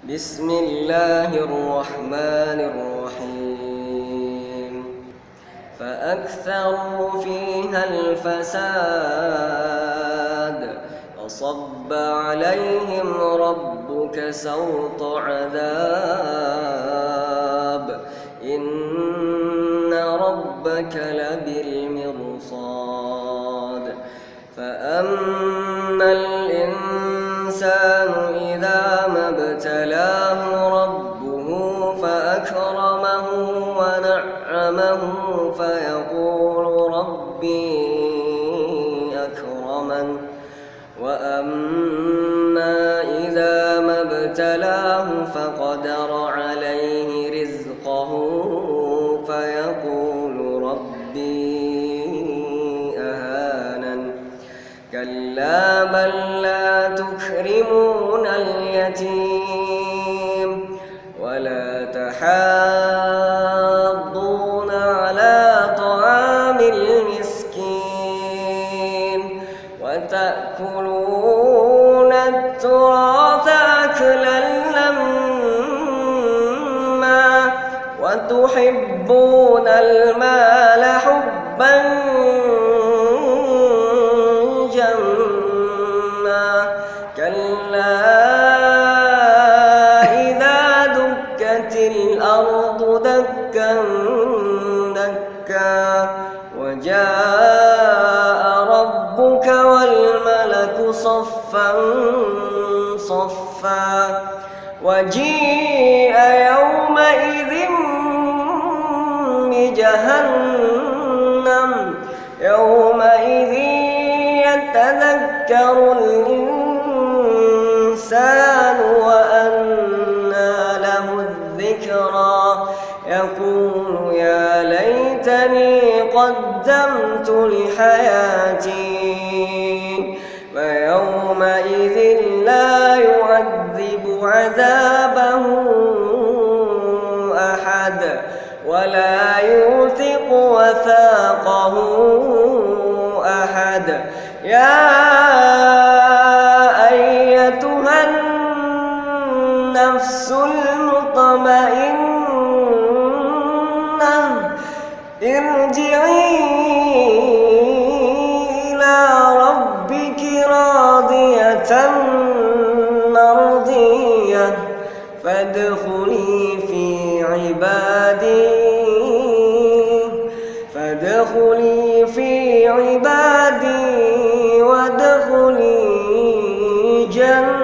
بسم الله الرحمن الرحيم فأكثروا فيها الفساد فصب عليهم ربك سوط عذاب إن ربك لبالمرصاد فأما الإنسان إذا ما ابتلاه ربه فأكرمه ونعمه فيقول ربي أكرمن وأما إذا ما ابتلاه فقدر عليه رزقه فيقول ربي أهانن كلا بل لا تكرمون اليتيم ولا تحاضون على طعام المسكين وتأكلون التراث أكلا لما وتحبون المال حبا جما كلا إذا دكت الأرض دكا دكا وجاء ربك والملك صفا صفا وجيء يومئذ بجهنم يومئذ يتذكر الإنسان وأنى له الذكرى يقول يا ليتني قدمت لحياتي فيومئذ لا يعذب عذابه أحد ولا يوثق وثاقه أحد يا أيتها النفس المطمئنة ارجعي إلى ربك راضية مرضية فادخلي في عبادي وادخلي جنتي.